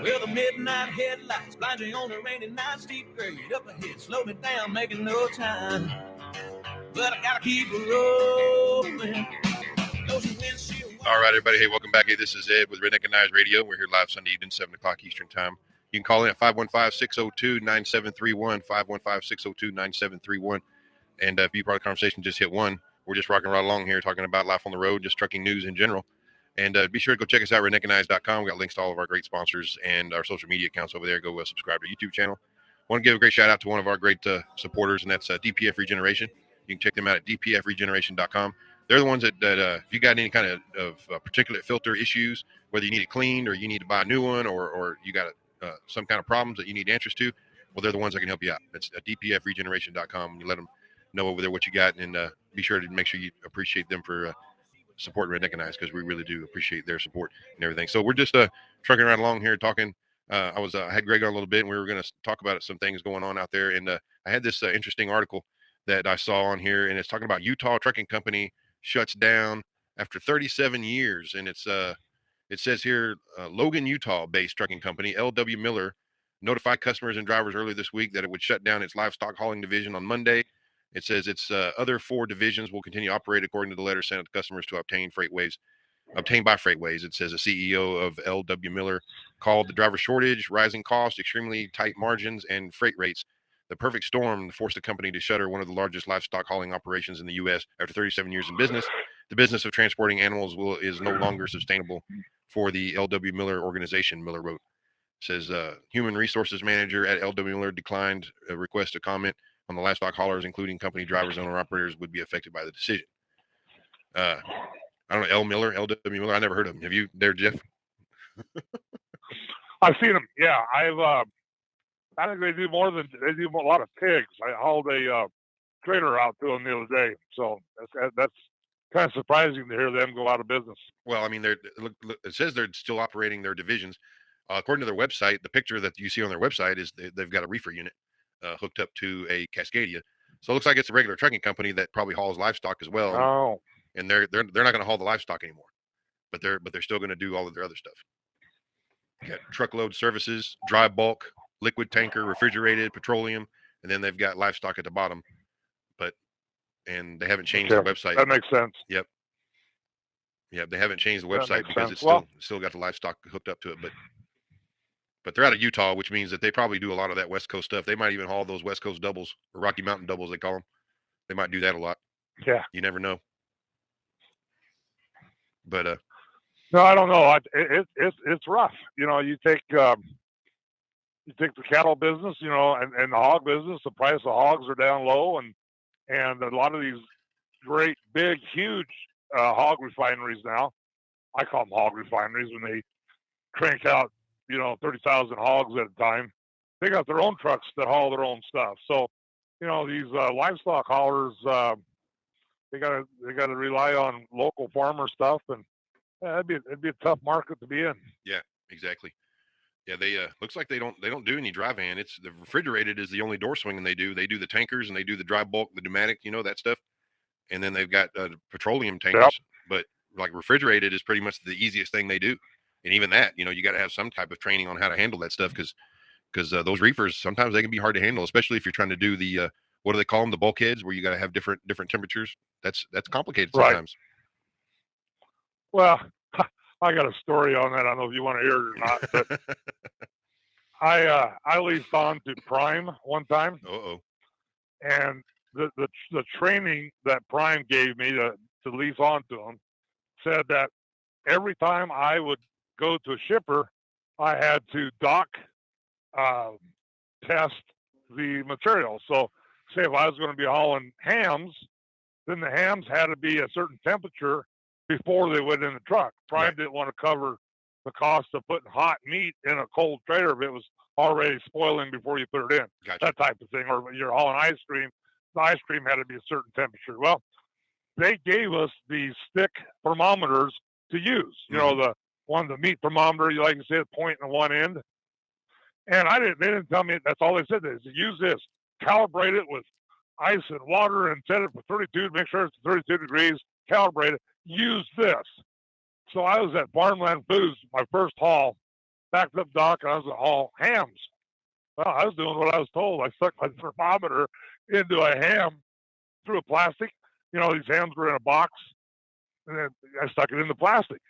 Well, the midnight headlights blind you on a rainy night, steep grade up ahead, slow me down, making no time. But I gotta keep rolling. All right, everybody. Hey, welcome back. Hey, this is Ed with Redneckanize Radio. We're here live Sunday evening, 7 o'clock Eastern Time. You can call in at 515-602-9731, 515-602-9731. And if you're part of the conversation, just hit 1. We're just rocking right along here, talking about life on the road, just trucking news in general. And be sure to go check us out, redneckanize.com. We got links to all of our great sponsors and our social media accounts over there. Go subscribe to our YouTube channel. I want to give a great shout out to one of our great supporters, and that's DPF Regeneration. You can check them out at dpfregeneration.com. They're the ones that if you got any kind of particulate filter issues, whether you need it cleaned or you need to buy a new one, or you got some kind of problems that you need answers to, well, they're the ones that can help you out. That's dpfregeneration.com. You let them know over there what you got, and be sure to make sure you appreciate them for supporting Redneckanize, because we really do appreciate their support and everything. So we're just trucking right along here talking. I had Greg on a little bit, and we were going to talk about some things going on out there. And I had this interesting article that I saw on here, and it's talking about Utah trucking company shuts down after 37 years. And it says here, Logan, Utah-based trucking company L.W. Miller notified customers and drivers earlier this week that it would shut down its livestock hauling division on Monday. It says its other 4 divisions will continue to operate according to the letter sent to customers to obtained by Freightways. It says a CEO of L.W. Miller called the driver shortage, rising costs, extremely tight margins, and freight rates the perfect storm to force the company to shutter one of the largest livestock hauling operations in the U.S. After 37 years in business. The business of transporting animals is no longer sustainable for the L.W. Miller organization, Miller wrote. It says human resources manager at L.W. Miller declined a request to comment on the livestock haulers, including company drivers and owner operators, would be affected by the decision. I don't know, L.W. Miller. I never heard of him. Have you there, Jeff? I've seen them. Yeah, I think they do a lot of pigs. I hauled a trailer out to them the other day, so that's kind of surprising to hear them go out of business. Well, I mean, it says they're still operating their divisions. According to their website, the picture that you see on their website is they've got a reefer unit hooked up to a Cascadia. So it looks like it's a regular trucking company that probably hauls livestock as well. Oh. And they're not going to haul the livestock anymore, but they're still going to do all of their other stuff. Got truckload services, dry bulk, liquid tanker, refrigerated, petroleum, and then they've got livestock at the bottom. And they haven't changed the website. That makes sense. Yep. Yeah, they haven't changed the website because it's still got the livestock hooked up to it. But they're out of Utah, which means that they probably do a lot of that West Coast stuff. They might even haul those West Coast doubles, or Rocky Mountain doubles, they call them. They might do that a lot. Yeah. You never know. But no, I don't know. It's rough. You take the cattle business, and the hog business. The price of hogs are down low, and a lot of these great, big, huge hog refineries now. I call them hog refineries when they crank out 30,000 hogs at a time. They got their own trucks that haul their own stuff. So, these livestock haulers, they got to rely on local farmer stuff, and it'd be a tough market to be in. Yeah, exactly. Yeah, they looks like they don't do any dry van. It's the refrigerated is the only door swinging they do. They do the tankers and they do the dry bulk, the pneumatic, that stuff. And then they've got petroleum tankers. Yep. But like refrigerated is pretty much the easiest thing they do. And even that, you got to have some type of training on how to handle that stuff because those reefers, sometimes they can be hard to handle, especially if you're trying to do the what do they call them, the bulkheads, where you got to have different temperatures. That's complicated sometimes. Right. Well, I got a story on that. I don't know if you want to hear it or not, but I leased on to Prime one time. And the training that Prime gave me to lease on to them said that every time I would go to a shipper, I had to dock test the material. So say if I was going to be hauling hams, then the hams had to be a certain temperature before they went in the truck. Prime didn't want to cover the cost of putting hot meat in a cold trailer if it was already spoiling before you put it in. Gotcha. That type of thing. Or you're hauling ice cream, the ice cream had to be a certain temperature. Well, they gave us these stick thermometers to use. The meat thermometer, like you said, point in one end. And they didn't tell me, that's all they said. They said, use this, calibrate it with ice and water and set it for 32 to make sure it's 32 degrees, calibrate it, use this. So I was at Farmland Foods, my first haul, backed up dock, and I was all hams. Well, I was doing what I was told. I stuck my thermometer into a ham through a plastic. These hams were in a box, and then I stuck it in the plastic.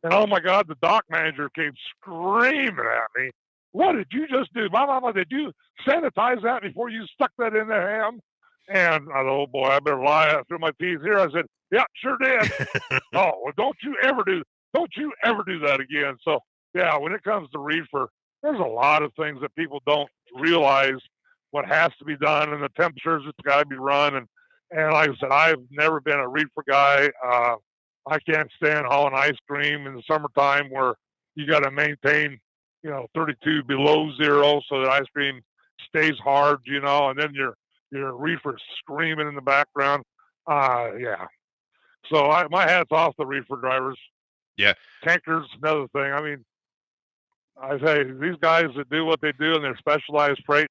And oh my God, the dock manager came screaming at me. What did you just do? Mama, did you sanitize that before you stuck that in the ham? And I thought, oh boy, I better lie through my teeth here. I said, yeah, sure did. Oh, well, don't you ever do that again. So yeah, when it comes to reefer, there's a lot of things that people don't realize what has to be done and the temperatures that's got to be run. And like I said, I've never been a reefer guy. I can't stand hauling ice cream in the summertime where you got to maintain, 32 below zero so that ice cream stays hard, and then your reefer's screaming in the background. Yeah. So my hat's off the reefer drivers. Yeah. Tankers, another thing. I mean, I say these guys that do what they do in their specialized freight,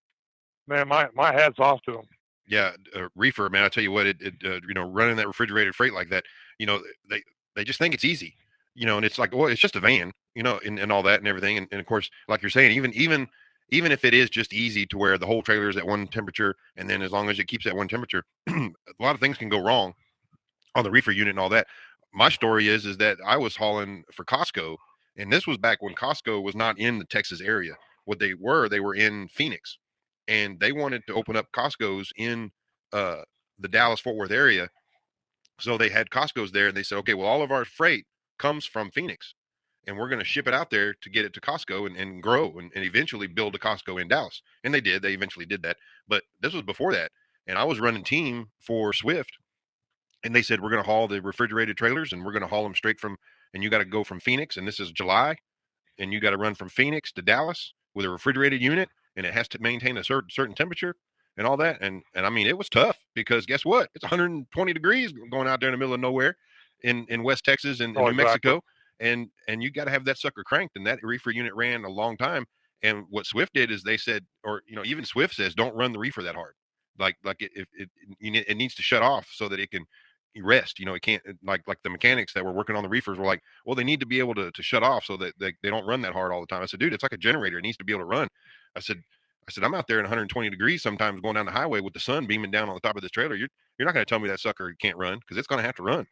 man, my hat's off to them. Yeah, reefer, man. I tell you what, running that refrigerated freight like that, they just think it's easy, and it's like, well, it's just a van, and all that and everything, and of course, like you're saying, even if it is just easy to where the whole trailer is at one temperature, and then as long as it keeps at one temperature, a lot of things can go wrong on the reefer unit and all that. My story is that I was hauling for Costco, and this was back when Costco was not in the Texas area. What they were in Phoenix, and they wanted to open up Costco's in the Dallas-Fort Worth area. So they had Costco's there, and they said, okay, well, all of our freight comes from Phoenix, and we're going to ship it out there to get it to Costco and grow and eventually build a Costco in Dallas. And they did. They eventually did that. But this was before that. And I was running team for Swift, and they said, we're going to haul the refrigerated trailers, and we're going to haul them straight from, and you got to go from Phoenix, and this is July, and you got to run from Phoenix to Dallas with a refrigerated unit, and it has to maintain a certain temperature and all that. And I mean, it was tough because guess what? It's 120 degrees going out there in the middle of nowhere in West Texas and New Mexico. And you got to have that sucker cranked. And that reefer unit ran a long time. And what Swift did is they said, or, even Swift says, don't run the reefer that hard. Like it needs to shut off so that it can rest. It can't, like the mechanics that were working on the reefers were like, well, they need to be able to shut off so that they don't run that hard all the time. I said, dude, it's like a generator. It needs to be able to run. I said, I'm out there in 120 degrees sometimes going down the highway with the sun beaming down on the top of this trailer. You're not going to tell me that sucker can't run, because it's going to have to run.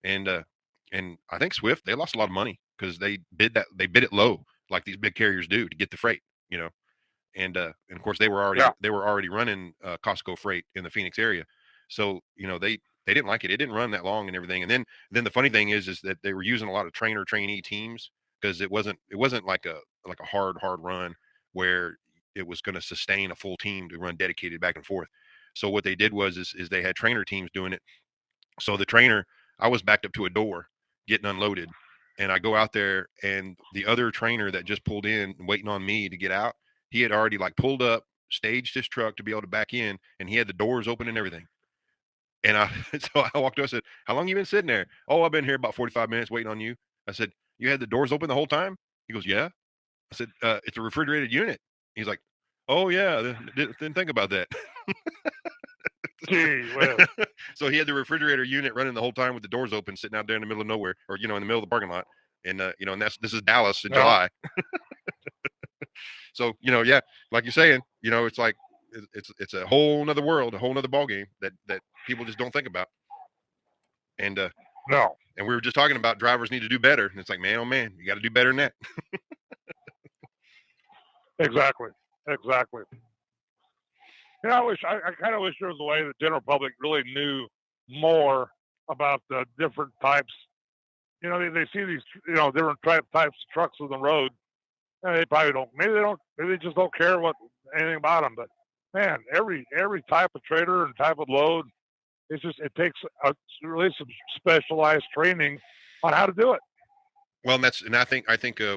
And I think Swift, they lost a lot of money because they bid it low, like these big carriers do, to get the freight, and of course they were already running Costco freight in the Phoenix area. So, they didn't like it. It didn't run that long and everything. And then the funny thing is that they were using a lot of trainee teams, because it wasn't like a hard run where it was going to sustain a full team to run dedicated back and forth. So what they did was they had trainer teams doing it. So the trainer, I was backed up to a door getting unloaded, and I go out there, and the other trainer that just pulled in waiting on me to get out, he had already pulled up, staged his truck to be able to back in, and he had the doors open and everything. And so I walked up and said, how long you been sitting there? Oh, I've been here about 45 minutes waiting on you. I said, you had the doors open the whole time? He goes, yeah. I said, it's a refrigerated unit. He's like, oh yeah, didn't think about that. Gee, well. So he had the refrigerator unit running the whole time with the doors open, sitting out there in the middle of nowhere, or in the middle of the parking lot. And and this is Dallas in July. So yeah, like you're saying, it's like it's a whole nother world, a whole nother ball game that people just don't think about. And no. And we were just talking about drivers need to do better, and it's like, man, oh man, you got to do better than that. Exactly. I kind of wish there was a way the general public really knew more about the different types. They see these, different types of trucks on the road, and they probably don't. Maybe they just don't care anything about them. But man, every type of trailer and type of load, it takes really some specialized training on how to do it. Well, I think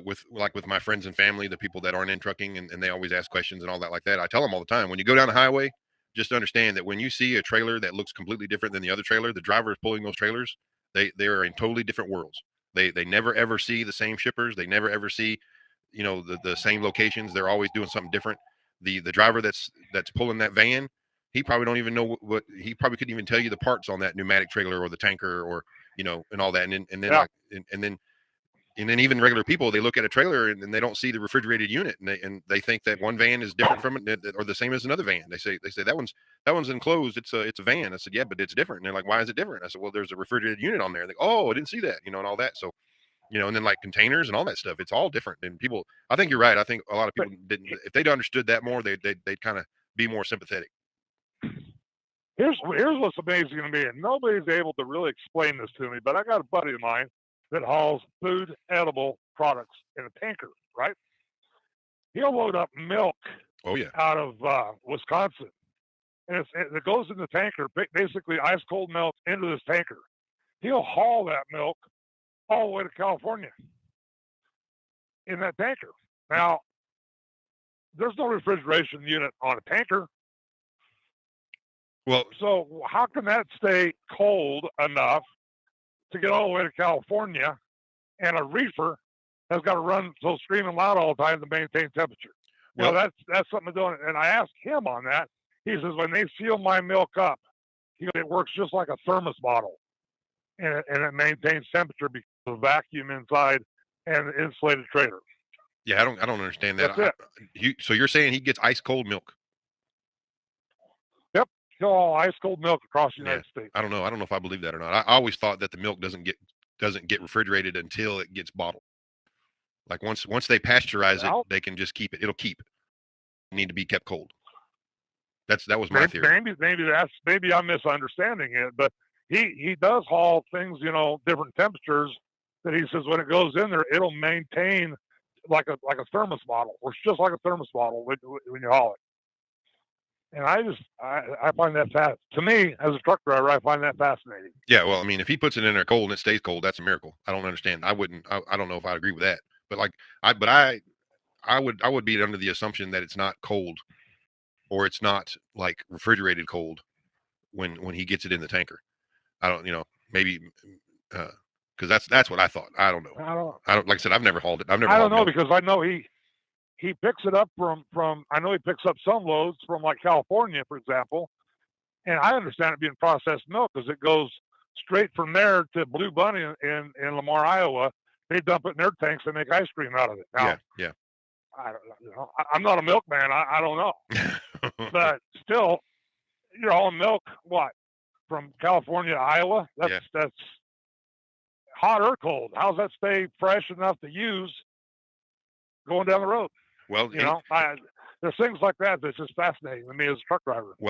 with my friends and family, the people that aren't in trucking, and they always ask questions and all that like that, I tell them all the time, when you go down the highway, just understand that when you see a trailer that looks completely different than the other trailer, the driver is pulling those trailers, they are in totally different worlds. They never ever see the same shippers. They never ever see, the same locations. They're always doing something different. The driver that's pulling that van, he probably don't even know what he probably couldn't even tell you the parts on that pneumatic trailer or the tanker or and all that. And then and then even regular people, they look at a trailer and they don't see the refrigerated unit, and they think that one van is different from it or the same as another van. They say that one's enclosed. It's a van. I said, yeah, but it's different. And they're like, why is it different? I said, well, there's a refrigerated unit on there. They go, oh, I didn't see that, and all that. So, and then like containers and all that stuff, it's all different. And people, I think you're right. I think a lot of people didn't, if they'd understood that more, they'd kind of be more sympathetic. Here's what's amazing to me, and nobody's able to really explain this to me, but I got a buddy of mine that hauls food edible products in a tanker, right? He'll load up milk out of Wisconsin, and it goes in the tanker, basically ice cold milk into this tanker. He'll haul that milk all the way to California in that tanker. Now, there's no refrigeration unit on a tanker. Well, so how can that stay cold enough to get all the way to California, and a reefer has got to run so screaming loud all the time to maintain temperature? Well, that's something to do. And I asked him on that. He says, when they seal my milk up, it works just like a thermos bottle, and it maintains temperature because of the vacuum inside and the insulated trailer. Yeah, I don't understand that. That's it. So you're saying he gets ice cold milk? Yep, all ice cold milk across the United States. I don't know if I believe that or not. I always thought that the milk doesn't get refrigerated until it gets bottled. Like once they pasteurize it, they can just keep it. It'll keep. It need to be kept cold. That was my theory. Maybe I'm misunderstanding it, but he does haul things, different temperatures that he says when it goes in there, it'll maintain like a thermos bottle. Works just like a thermos bottle when you haul it. And I find that to me, as a truck driver, I find that fascinating. Yeah, well, I mean, if he puts it in there cold and it stays cold, that's a miracle. I don't understand. I don't know if I'd agree with that. But I would be under the assumption that it's not cold, or it's not like refrigerated cold when he gets it in the tanker. I don't, maybe because that's what I thought. I don't know. I don't like I said, I've never hauled it. I don't know because I know he picks it up from I know he picks up some loads from like California, for example, and I understand it being processed milk because it goes straight from there to Blue Bunny in Lamar, Iowa. They dump it in their tanks and make ice cream out of it. Now, yeah. I'm not a milkman. I don't know, but still, you're hauling milk from California to Iowa? That's hot or cold. How's that stay fresh enough to use going down the road? Well, there's things like that that's just fascinating to me as a truck driver. Well,